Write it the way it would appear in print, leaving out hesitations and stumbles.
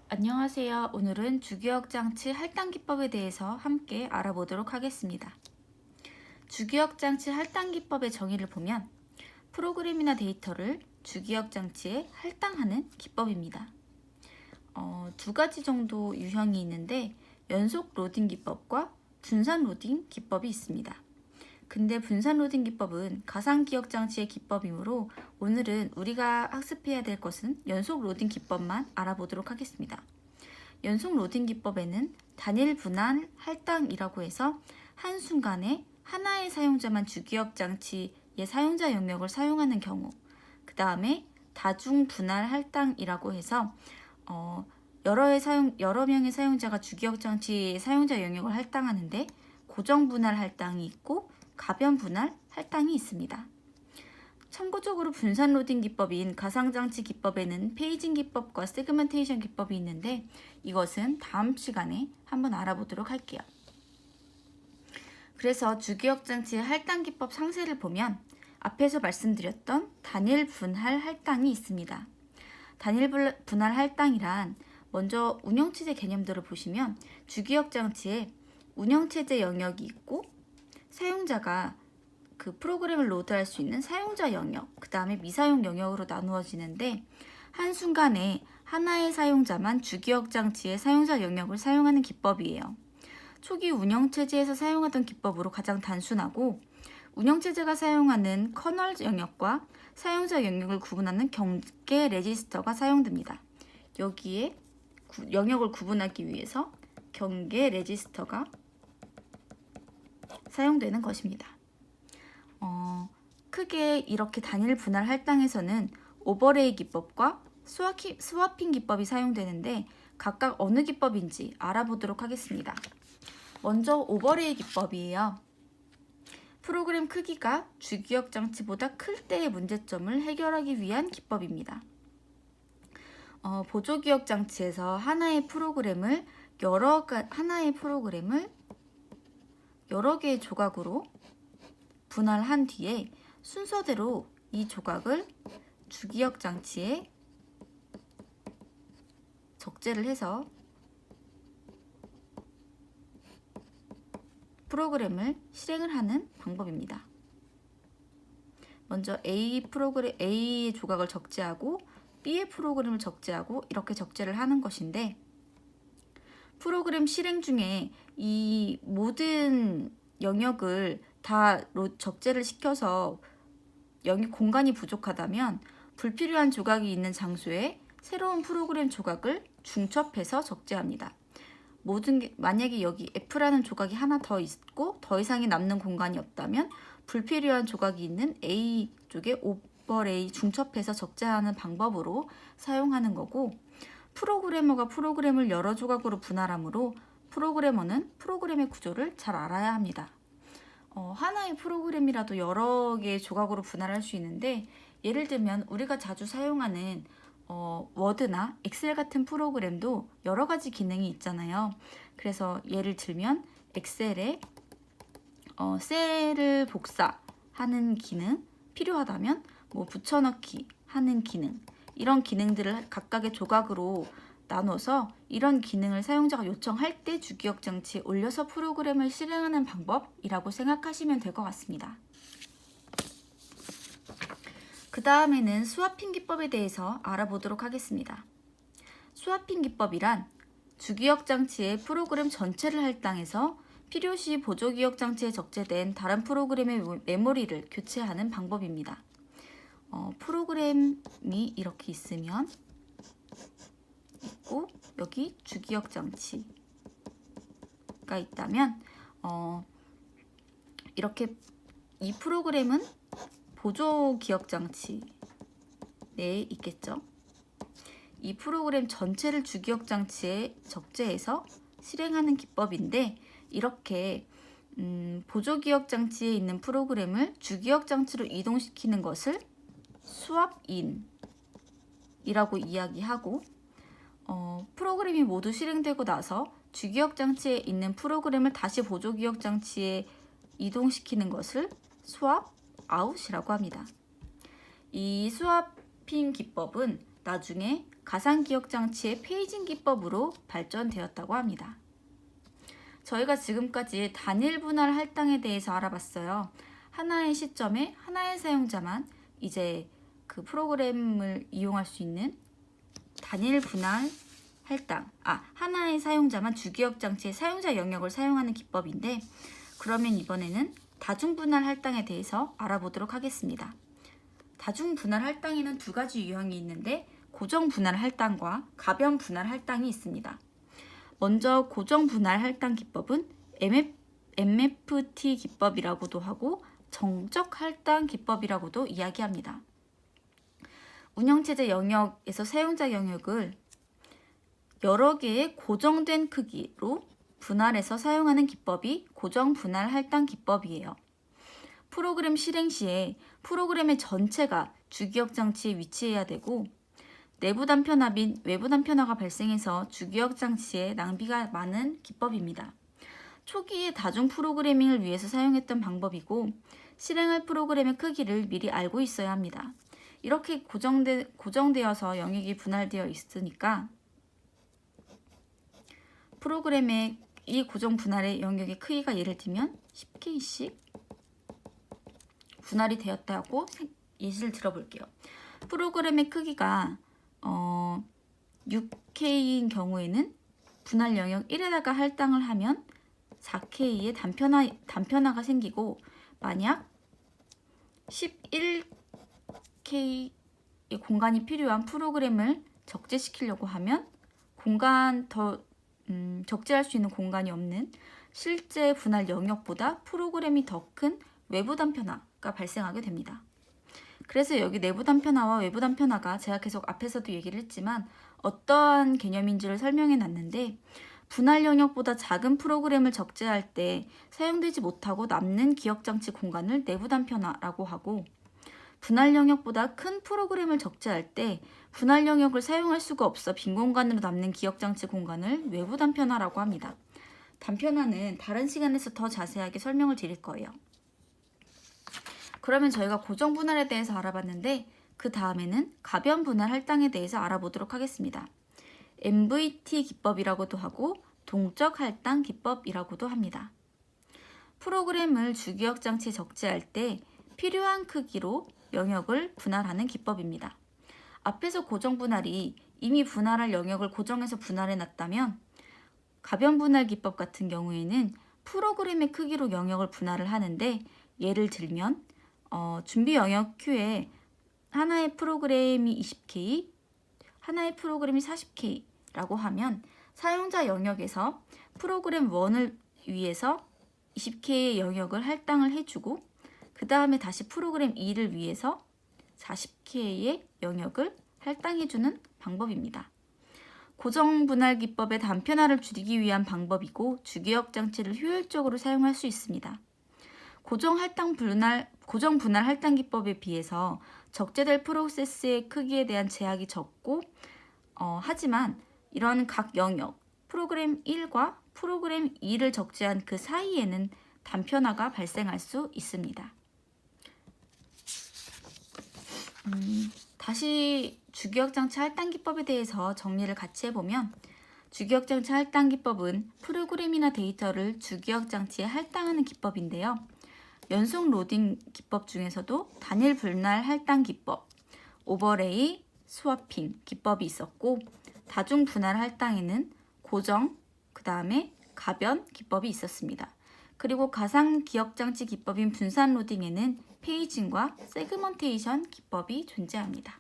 안녕하세요. 오늘은 주기억장치 할당 기법에 대해서 함께 알아보도록 하겠습니다. 주기억장치 할당 기법의 정의를 보면 프로그램이나 데이터를 주기억장치에 할당하는 기법입니다. 두 가지 정도 유형이 있는데 연속 로딩 기법과 분산 로딩 기법이 있습니다. 근데 분산 로딩 기법은 가상 기억장치의 기법이므로 오늘은 우리가 학습해야 될 것은 연속 로딩 기법만 알아보도록 하겠습니다. 연속 로딩 기법에는 단일 분할 할당이라고 해서 한순간에 하나의 사용자만 주기억장치의 사용자 영역을 사용하는 경우, 그 다음에 다중 분할 할당이라고 해서 여러 명의 사용자가 주기억장치의 사용자 영역을 할당하는데 고정 분할 할당이 있고 가변 분할 할당이 있습니다. 참고적으로 분산 로딩 기법인 가상장치 기법에는 페이징 기법과 세그멘테이션 기법이 있는데 이것은 다음 시간에 한번 알아보도록 할게요. 그래서 주기억장치의 할당 기법 상세를 보면 앞에서 말씀드렸던 단일 분할 할당이 있습니다. 단일 분할 할당이란 먼저 운영체제 개념들을 보시면 주기억장치에 운영체제 영역이 있고 사용자가 그 프로그램을 로드할 수 있는 사용자 영역, 그 다음에 미사용 영역으로 나누어지는데 한순간에 하나의 사용자만 주기억장치의 사용자 영역을 사용하는 기법이에요. 초기 운영체제에서 사용하던 기법으로 가장 단순하고 운영체제가 사용하는 커널 영역과 사용자 영역을 구분하는 경계 레지스터가 사용됩니다. 여기에 영역을 구분하기 위해서 경계 레지스터가 사용되는 것입니다. 크게 이렇게 단일 분할 할당에서는 오버레이 기법과 스와핑 기법이 사용되는데 각각 어느 기법인지 알아보도록 하겠습니다. 먼저 오버레이 기법이에요. 프로그램 크기가 주기억장치보다 클 때의 문제점을 해결하기 위한 기법입니다. 보조기억장치에서 하나의 프로그램을 여러 개의 조각으로 분할한 뒤에 순서대로 이 조각을 주기억장치에 적재를 해서 프로그램을 실행을 하는 방법입니다. 먼저 A의 조각을 적재하고 B의 프로그램을 적재하고 이렇게 적재를 하는 것인데 프로그램 실행 중에 이 모든 영역을 다 적재를 시켜서 영역 공간이 부족하다면 불필요한 조각이 있는 장소에 새로운 프로그램 조각을 중첩해서 적재합니다. 만약에 여기 F라는 조각이 하나 더 있고 더 이상이 남는 공간이 없다면 불필요한 조각이 있는 A 쪽에 오버레이 중첩해서 적재하는 방법으로 사용하는 거고, 프로그래머가 프로그램을 여러 조각으로 분할하므로 프로그래머는 프로그램의 구조를 잘 알아야 합니다. 하나의 프로그램이라도 여러 개의 조각으로 분할할 수 있는데 예를 들면 우리가 자주 사용하는 워드나 엑셀 같은 프로그램도 여러 가지 기능이 있잖아요. 그래서 예를 들면 엑셀에 셀을 복사하는 기능 필요하다면 붙여넣기 하는 기능, 이런 기능들을 각각의 조각으로 나눠서 이런 기능을 사용자가 요청할 때 주기억장치에 올려서 프로그램을 실행하는 방법이라고 생각하시면 될 것 같습니다. 그 다음에는 스와핑 기법에 대해서 알아보도록 하겠습니다. 스와핑 기법이란 주기억장치의 프로그램 전체를 할당해서 필요시 보조기억장치에 적재된 다른 프로그램의 메모리를 교체하는 방법입니다. 프로그램이 이렇게 있고 여기 주기억장치가 있다면 이렇게 이 프로그램은 보조기억장치 내에 있겠죠. 이 프로그램 전체를 주기억장치에 적재해서 실행하는 기법인데 이렇게 보조기억장치에 있는 프로그램을 주기억장치로 이동시키는 것을 스왑인 이라고 이야기하고 프로그램이 모두 실행되고 나서 주기억장치에 있는 프로그램을 다시 보조기억장치에 이동시키는 것을 스왑 아웃이라고 합니다. 이 스와핑 기법은 나중에 가상기억장치의 페이징 기법으로 발전되었다고 합니다. 저희가 지금까지 단일 분할 할당에 대해서 알아봤어요. 하나의 시점에 하나의 사용자만 이제 그 프로그램을 이용할 수 있는 단일 분할 할당, 하나의 사용자만 주기억장치의 사용자 영역을 사용하는 기법인데, 그러면 이번에는 다중분할 할당에 대해서 알아보도록 하겠습니다. 다중분할 할당에는 두 가지 유형이 있는데 고정분할 할당과 가변분할 할당이 있습니다. 먼저 고정분할 할당 기법은 MFT 기법이라고도 하고 정적 할당 기법이라고도 이야기합니다. 운영체제 영역에서 사용자 영역을 여러 개의 고정된 크기로 분할해서 사용하는 기법이 고정분할 할당 기법이에요. 프로그램 실행 시에 프로그램의 전체가 주기억장치에 위치해야 되고 내부 단편화 및 외부 단편화가 발생해서 주기억장치에 낭비가 많은 기법입니다. 초기에 다중 프로그래밍을 위해서 사용했던 방법이고 실행할 프로그램의 크기를 미리 알고 있어야 합니다. 이렇게 고정되어서 영역이 분할되어 있으니까 프로그램의 이 고정 분할의 영역의 크기가 예를 들면 10K씩 분할이 되었다고 예시를 들어볼게요. 프로그램의 크기가 6K인 경우에는 분할 영역 1에다가 할당을 하면 4K의 단편화가 생기고, 만약 11K의 공간이 필요한 프로그램을 적재시키려고 하면 적재할 수 있는 공간이 없는 실제 분할 영역보다 프로그램이 더 큰 외부 단편화가 발생하게 됩니다. 그래서 여기 내부 단편화와 외부 단편화가 제가 계속 앞에서도 얘기를 했지만 어떠한 개념인지를 설명해 놨는데, 분할 영역보다 작은 프로그램을 적재할 때 사용되지 못하고 남는 기억장치 공간을 내부 단편화라고 하고, 분할 영역보다 큰 프로그램을 적재할 때 분할 영역을 사용할 수가 없어 빈 공간으로 남는 기억장치 공간을 외부 단편화라고 합니다. 단편화는 다른 시간에서 더 자세하게 설명을 드릴 거예요. 그러면 저희가 고정 분할에 대해서 알아봤는데, 그 다음에는 가변 분할 할당에 대해서 알아보도록 하겠습니다. MVT 기법이라고도 하고 동적 할당 기법이라고도 합니다. 프로그램을 주기억장치에 적재할 때 필요한 크기로 영역을 분할하는 기법입니다. 앞에서 고정 분할이 이미 분할할 영역을 고정해서 분할해 놨다면, 가변 분할 기법 같은 경우에는 프로그램의 크기로 영역을 분할을 하는데, 예를 들면 준비 영역 Q에 하나의 프로그램이 20K, 하나의 프로그램이 40K라고 하면 사용자 영역에서 프로그램 1을 위해서 20K의 영역을 할당을 해주고, 그 다음에 다시 프로그램 2를 위해서 40K의 영역을 할당해주는 방법입니다. 고정분할 기법의 단편화를 줄이기 위한 방법이고 주기억 장치를 효율적으로 사용할 수 있습니다. 고정분할 할당 기법에 비해서 적재될 프로세스의 크기에 대한 제약이 적고, 하지만 이러한 각 영역, 프로그램 1과 프로그램 2를 적재한 그 사이에는 단편화가 발생할 수 있습니다. 다시 주기억장치 할당 기법에 대해서 정리를 같이 해보면, 주기억장치 할당 기법은 프로그램이나 데이터를 주기억장치에 할당하는 기법인데요. 연속 로딩 기법 중에서도 단일 분할 할당 기법, 오버레이, 스와핑 기법이 있었고, 다중 분할 할당에는 고정, 그 다음에 가변 기법이 있었습니다. 그리고 가상 기억장치 기법인 분산 로딩에는 페이징과 세그먼테이션 기법이 존재합니다.